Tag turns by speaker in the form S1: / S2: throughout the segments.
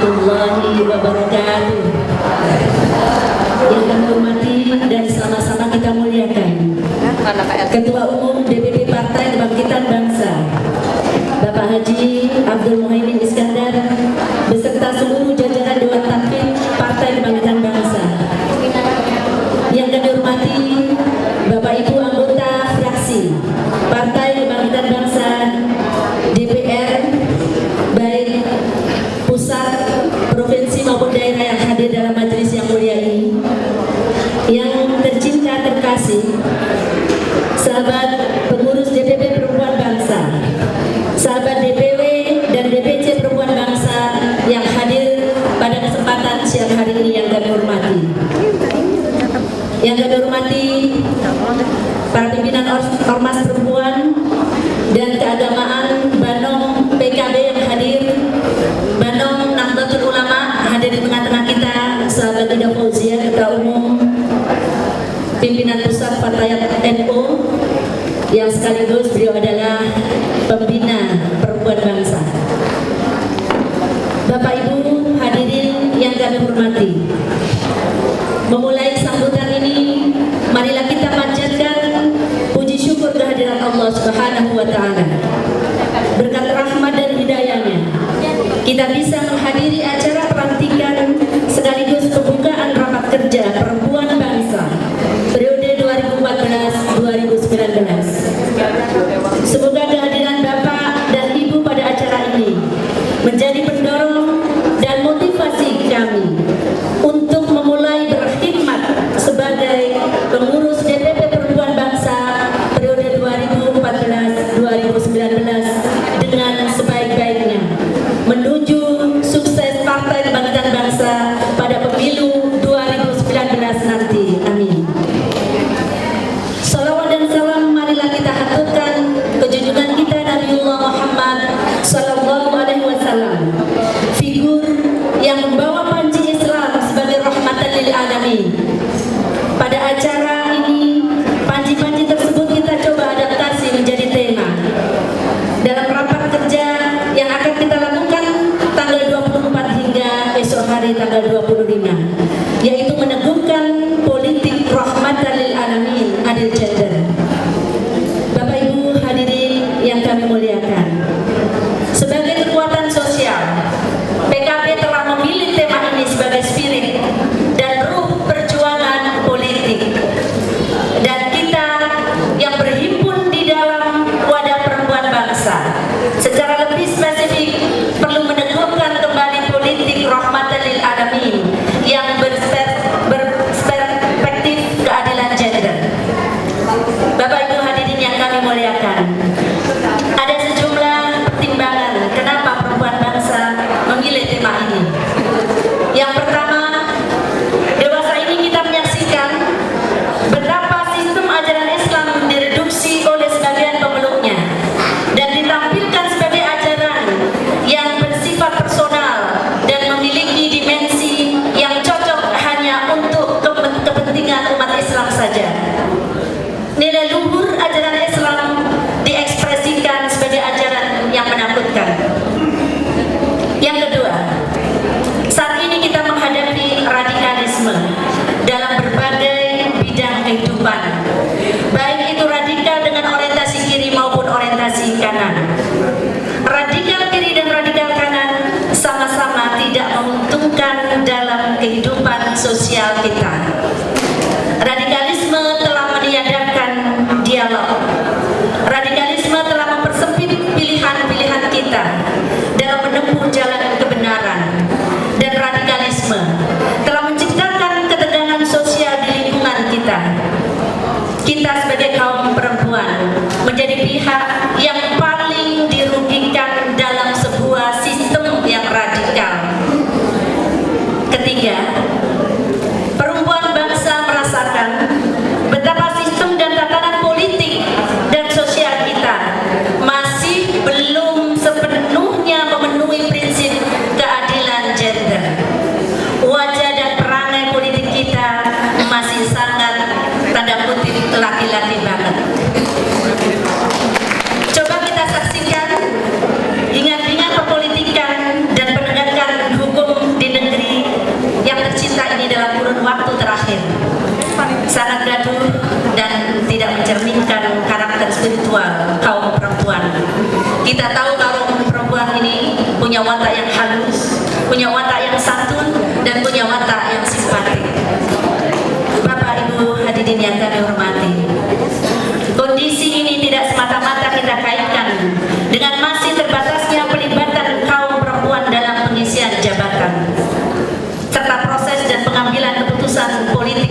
S1: warahmatullahi wabarakatuh. Yang kami hormati dan sama-sama kita muliakan Ketua Umum DPP Partai Kebangkitan Bangsa Bapak Haji Abdul Muhaimin Iskandar beserta seluruh jajaran Dewan Tanfidz Partai Kebangkitan Bangsa. Yang kami hormati Bapak Ibu anggota fraksi Partai Kebangkitan Bangsa DPR baik pusat, provinsi maupun daerah yang hadir dalam majelis yang mulia ini. Yang tercinta terkasih sahabat pengurus DPP Perempuan Bangsa, sahabat DPW dan DPC Perempuan Bangsa yang hadir pada kesempatan siang hari ini yang kami hormati. Yang kami hormati para pimpinan Ormas Perempuan dan Keagamaan Banong PKB yang hadir, Banong Nahdlatul Ulama hadir di tengah-tengah kita, sahabat Ida Fauzia Ketua Umum pimpinan pusat Fatayat NU yang sekaligus beliau adalah pembina Perempuan Bangsa. Bapak Ibu hadirin yang kami hormati, memulai sambutan ini marilah kita panjatkan puji syukur kehadiran Allah Subhanahu wa taala. Berkat rahmat dan hidayahnya kita bisa menghadiri acara pelantikan sekaligus pembukaan rapat kerja Perempuan Bangsa periode 2014-2019. Semoga kehadiran Bapak dan Ibu pada acara ini menjadi pendorong dan motivasi kami untuk memulai berkhidmat sebagai pengurus DPP Perempuan Bangsa periode 2014-2019 dengan sebaik-baiknya menuju sukses Partai Kebangkitan Bangsa pada pemilu 2019 nanti. Amin. Salawat dan salam marilah kita haturkan ke junjungan kita Nabiullah Muhammad sallallahu alaihi wasallam, figur yang membawa panji Islam sebagai rahmatan lil alamin. Pada acara ini, panji-panji tersebut kita coba adaptasi menjadi tema dalam rapat kerja yang akan kita lakukan tanggal 24 hingga esok hari tanggal 25, yaitu meneguhkan politik rahmatan lil alamin adil gender. Bapak Ibu hadirin yang kami muliakan, sebagai kekuatan sosial, PKB telah memilih tema ini sebagai spirit dan ruh perjuangan politik. Dan kita yang berhimpun di dalam wadah Perempuan Bangsa secara lebih spesifik perlu meneguhkan kembali politik rahmatan lil alamin yang berperspektif keadilan gender. Bapak Ibu hadirin yang kami muliakan, ada sejumlah pertimbangan kenapa Perempuan Bangsa memilih tema ini. Yang pertama, dewasa ini kita menyaksikan betapa sistem ajaran Islam direduksi oleh sebagian pemeluknya dan ditampilkan sebagai ajaran yang bersifat personal dan memiliki dimensi yang cocok hanya untuk kepentingan umat Islam saja. Nilai luhur ajaran Islam diekspresikan sebagai ajaran yang menakutkan. Yang kedua, saat ini kita menghadapi radikalisme dalam berbagai bidang kehidupan, baik itu radikal dengan orientasi kiri maupun orientasi kanan. Radikal kiri dan radikal kanan sama-sama tidak menguntungkan dalam kehidupan sosial kita. Radikalisme telah meniadakan dialog. Radikalisme telah mempersempit pilihan-pilihan kita dalam menempuh jalan kebenaran. Dan radikalisme telah menciptakan ketegangan sosial di lingkungan kita. Kita sebagai kaum perempuan menjadi pihak yang paling dirugikan dalam sebuah sistem yang radikal. Ketiga, Perempuan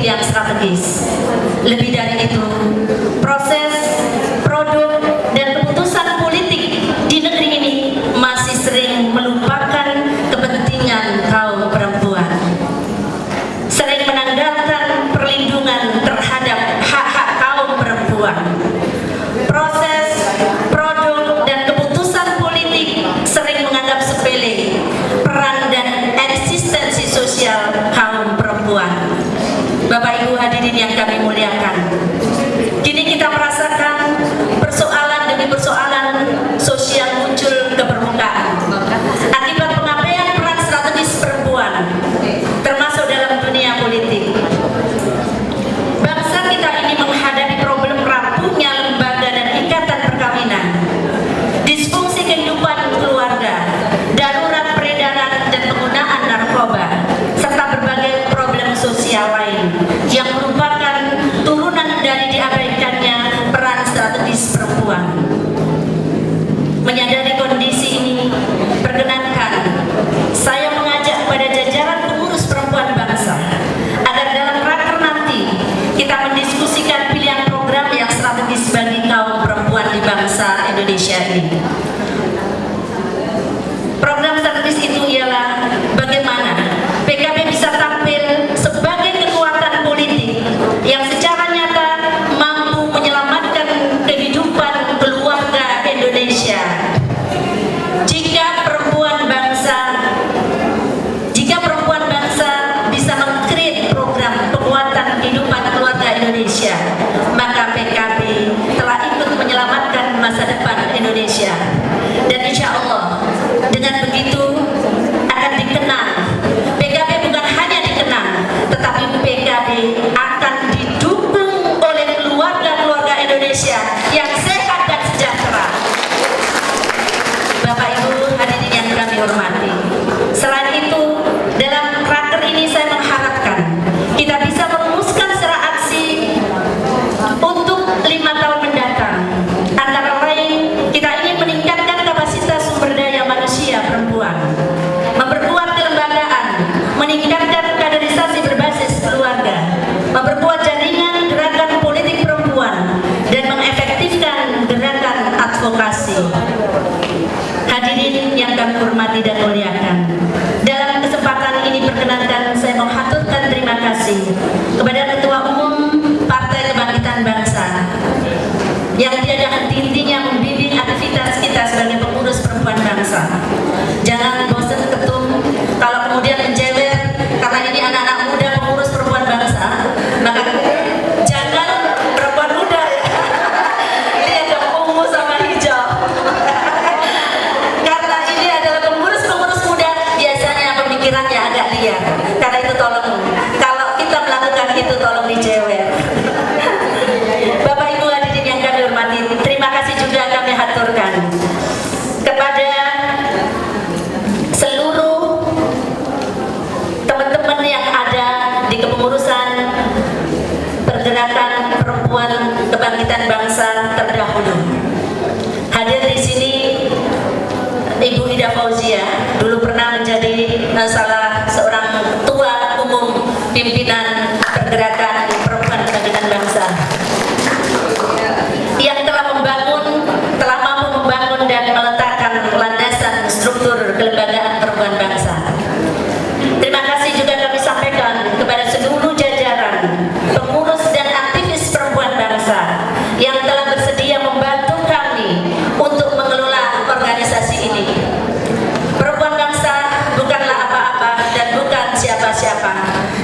S1: yang strategis. Lebih dari itu, proses, produk, dan keputusan politik di negeri ini masih sering melupakan kepentingan kaum perempuan. Sering menanggalkan perlindungan terhadap hak-hak kaum perempuan. Proses, produk, dan keputusan politik sering menganggap sepele peran dan eksistensi sosial kaum perempuan. Bapak Ibu hadirin yang kami muliakan, kini kita merasakan persoalan demi persoalan sosial muncul ke permukaan akibat pengabaian peran strategis perempuan, termasuk dalam dunia politik. Bangsa kita ini menghadapi problem rapuhnya lembaga dan ikatan perkawinan, disfungsi kehidupan keluarga, darurat peredaran dan penggunaan narkoba, serta berbagai problem sosial lain yang merupakan turunan dari diabaikannya peran strategis perempuan. Menyadari kondisi ini, perkenankan saya mengajak kepada jajaran pengurus perempuan bangsa agar dalam raker nanti kita mendiskusikan pilihan program yang strategis bagi kaum perempuan di bangsa Indonesia ini. Program strategis itu ialah bagaimana PKB bisa tampil sebagai kekuatan politik yang secara nyata mampu menyelamatkan kehidupan keluarga Indonesia. Jika perempuan bangsa bisa meng-create program penguatan kehidupan keluarga Indonesia, maka PKB telah ikut menyelamatkan masa depan Indonesia. Dan insya Allah dengan begitu akan dikenang. PKB bukan hanya dikenang, tetapi PKB akan didukung oleh keluarga-keluarga Indonesia yang sehat dan sejahtera. Bapak Ibu hadirin yang kami hormati, selain itu dalam raker ini saya mengharapkan kita bisa merumuskan secara aksi untuk 5 tahun mendatang. Antara lain, kita ingin meningkatkan kapasitas sumber daya manusia perempuan, memperkuat kelembagaan, meningkatkan kaderisasi berbasis keluarga, memperkuat jaringan gerakan politik perempuan, dan mengefektifkan gerakan advokasi. Hadirin yang kami hormati dan muliakan, dalam kesempatan ini perkenankan saya menghaturkan terima kasih kepada Ketua Umum Partai Kebangkitan Bangsa yang tiada henti-hentinya membimbing aktivitas kita sebagai pengurus perempuan bangsa. Jangan bosan ketum kalau kemudian menjewer karena ini anak-anak muda pengurus perempuan bangsa, maka jangan perempuan muda ya. Ini ada ungu sama hijau. Karena ini adalah pengurus-pengurus muda, biasanya pemikirannya agak liar. Karena itu tolong, kalau kita melakukan itu tolong dijewer. Bapak Ibu hadirin yang kami hormati, terima kasih juga kami haturkan kepada seluruh teman-teman yang ada di kepengurusan pergerakan perempuan kebangkitan bangsa terdahulu. Hadir di sini Ibu Ida Fauzia, dulu pernah menjadi salah seorang ketua umum pimpinan pergerakan perempuan kebangkitan bangsa, yang telah mampu membangun dan meletakkan landasan struktur kelembagaan perempuan bangsa. Terima kasih juga kami sampaikan kepada seluruh jajaran pengurus dan aktivis perempuan bangsa yang telah bersedia membantu kami untuk mengelola organisasi ini. Perempuan bangsa bukanlah apa-apa dan bukan siapa-siapa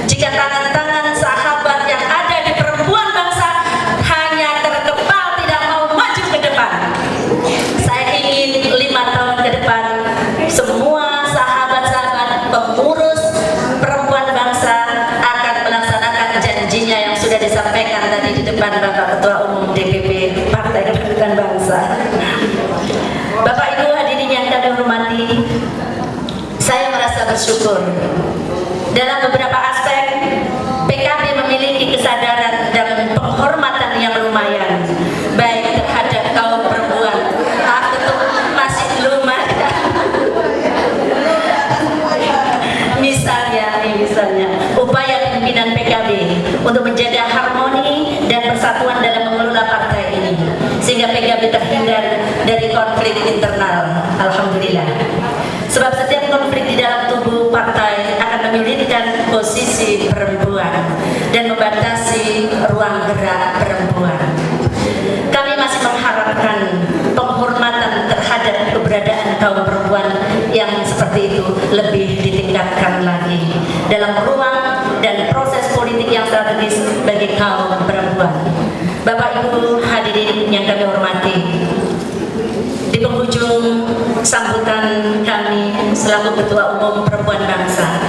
S1: jika tangan-tangan sahabat yang ada di perempuan bangsa hanya terkepal tidak mau maju ke depan. Saya ingin 5 tahun ke depan semua sahabat-sahabat pengurus perempuan bangsa akan melaksanakan janjinya yang sudah disampaikan tadi di depan Bapak Ketua Umum DPP Partai Kebangkitan Bangsa. Bapak Ibu hadirin yang kami hormati, saya merasa bersyukur dalam beberapa aspek PKB memiliki kesadaran dan penghormatan yang lumayan baik terhadap kaum perempuan. Itu masih lumayan. Misalnya upaya pimpinan PKB untuk konflik internal. Alhamdulillah. Sebab setiap konflik di dalam tubuh partai akan menyulitkan posisi perempuan dan membatasi ruang gerak perempuan. Kami masih mengharapkan penghormatan terhadap keberadaan kaum perempuan yang seperti itu lebih ditingkatkan lagi dalam ruang dan proses politik yang strategis bagi kaum perempuan. Bapak Ibu hadirin yang kami hormati, di penghujung sambutan kami selaku Ketua Umum Perempuan Bangsa,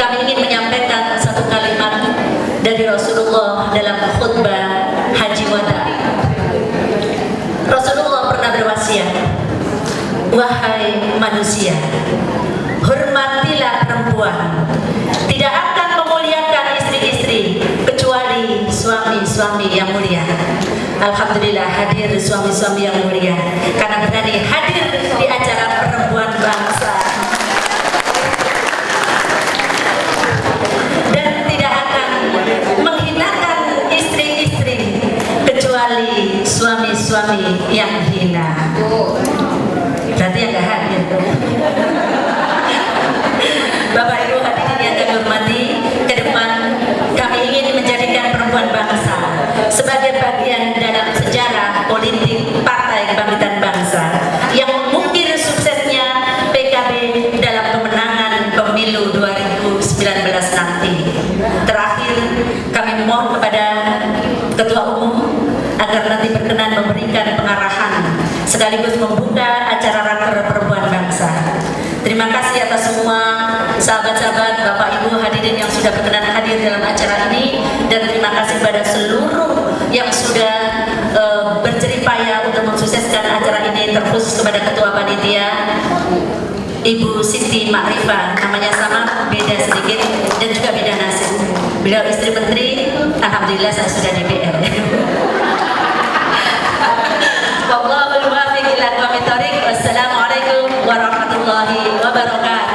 S1: kami ingin menyampaikan satu kalimat dari Rasulullah dalam khutbah Haji Wada. Rasulullah pernah berwasiat, wahai manusia, hormatilah perempuan, tidak akan memuliakan istri-istri kecuali suami-suami yang mulia. Alhamdulillah hadir suami-suami yang mulia karena berani hadir di acara Perempuan Bangsa dan tidak akan menghinakan istri-istri kecuali suami-suami yang hina. Berarti yang gak hadir. Bapak Ibu hadirin yang kami hormati, ke depan kami ingin menjadikan Perempuan Bangsa sebagai bagian dalam sejarah politik Partai Kebangkitan Bangsa yang mungkin suksesnya PKB dalam pemenangan pemilu 2019 nanti. Terakhir, kami mohon kepada Ketua Umum agar nanti berkenan memberikan pengarahan sekaligus membuka acara Raker Perempuan Bangsa. Terima kasih atas semua sahabat-sahabat, Bapak Ibu hadirin yang sudah berkenan hadir dalam acara ini, dan terima kasih kepada seluruh yang sudah berjeripaya untuk mensukseskan acara ini, terkhusus kepada Ketua Panitia Ibu Siti Makrifah, namanya sama, beda sedikit dan juga beda nasib. Beliau istri menteri, alhamdulillah saya sudah DPR. Wallahul muwaffiq ila aqwamit thoriq. Wassalamualaikum warahmatullahi wabarakatuh.